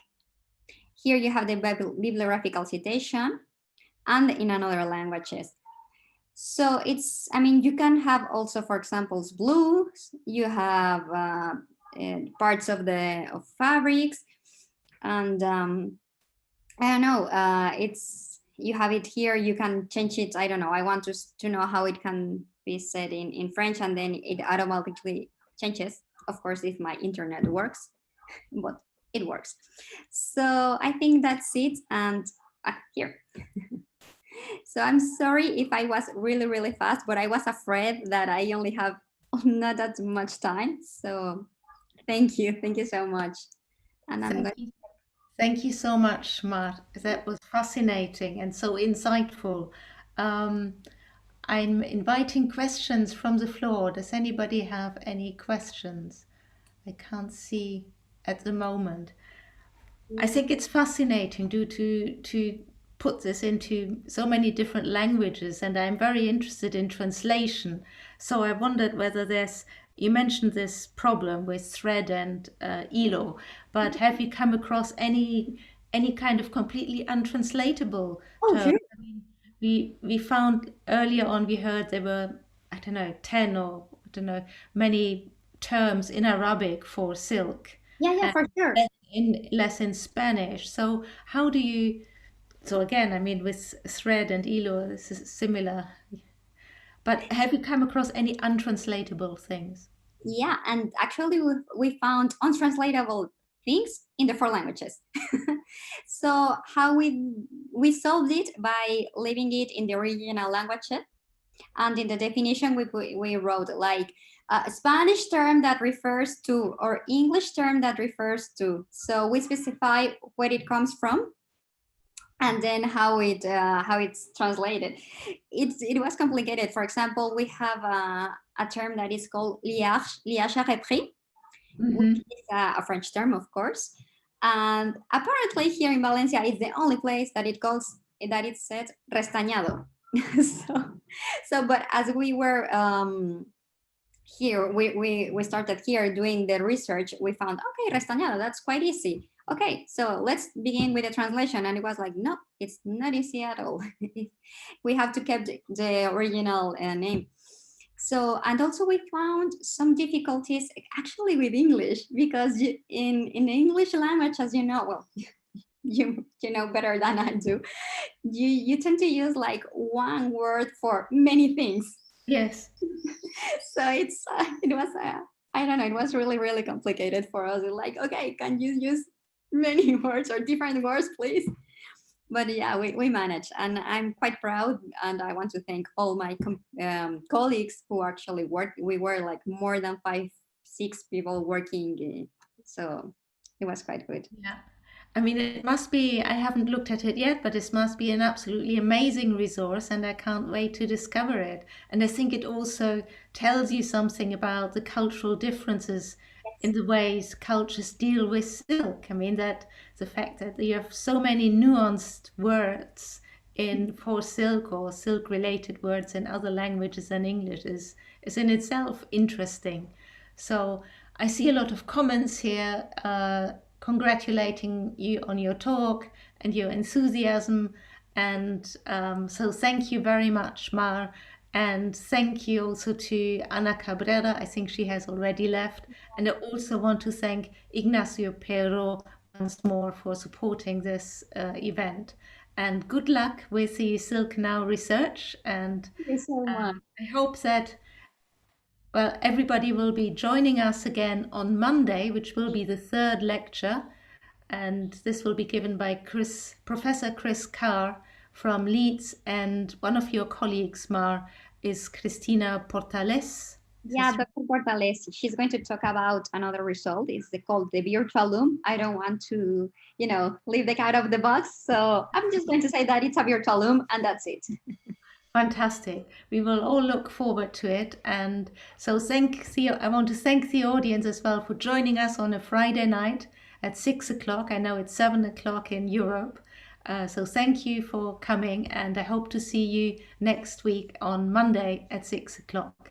Here you have the bibliographical citation, and in another languages. So it's, I mean, you can have also, for example, blues. You have parts of fabrics, and I don't know. It's, you have it here. You can change it. I don't know. I want to know how it can be said in French, and then it automatically changes. Of course, if my internet works, but it works. So I think that's it. And here. So I'm sorry if I was really, really fast, but I was afraid that I only have not that much time. So thank you so much. And Thank you so much, Mar. That was fascinating and so insightful. I'm inviting questions from the floor. Does anybody have any questions? I can't see at the moment. I think it's fascinating to put this into so many different languages, and I'm very interested in translation. So I wondered whether you mentioned this problem with thread and elo, but have you come across any kind of completely untranslatable terms? sure. I mean, we found earlier on, we heard there were, I don't know, 10 or I don't know, many terms in Arabic for silk. Yeah, for sure. Less in Spanish. So how do you, so again, I mean, with thread and elo, this is similar. But have you come across any untranslatable things? Yeah, and actually we found untranslatable things in the 4 languages. So how we solved it by leaving it in the original language, and in the definition we wrote like a Spanish term that refers to, or English term that refers to. So we specify where it comes from, and then how it's translated. It was complicated. For example, we have a term that is called liage à repris, which is a French term, of course. And apparently here in Valencia, it's the only place that it said restañado. so, but as we were here, we started here doing the research, we found, okay, restañado, that's quite easy. Okay, so let's begin with the translation. And it was like, no, it's not easy at all. We have to keep the original name. So, and also we found some difficulties actually with English, because in the English language, as you know, well, you know better than I do, you tend to use like one word for many things. Yes. So it was I don't know, it was really, really complicated for us. Like, okay, can you use many words or different words, please? But yeah, we managed, and I'm quite proud, and I want to thank all my colleagues who actually worked. We were like more than 5-6 people working, so it was quite good. Yeah. I mean, it must be, I haven't looked at it yet, but this must be an absolutely amazing resource, and I can't wait to discover it. And I think it also tells you something about the cultural differences in the ways cultures deal with silk. I mean, that the fact that you have so many nuanced words for silk or silk related words in other languages than English is in itself interesting. So I see a lot of comments here congratulating you on your talk and your enthusiasm. And so thank you very much, Mar. And thank you also to Ana Cabrera. I think she has already left. And I also want to thank Ignacio Pero once more for supporting this event. And good luck with the Silknow research. And thank you so much. I hope that, well, everybody will be joining us again on Monday, which will be the 3rd lecture. And this will be given by Professor Chris Carr from Leeds, and one of your colleagues, Mar, is Cristina Portales. Yeah, Dr. Portales. She's going to talk about another result. It's called the virtual loom. I don't want to, leave the cat out of the box. So I'm just going to say that it's a virtual loom, and that's it. Fantastic. We will all look forward to it. And so I want to thank the audience as well for joining us on a Friday night at 6 o'clock. I know it's 7 o'clock in Europe. So thank you for coming, and I hope to see you next week on Monday at 6 o'clock.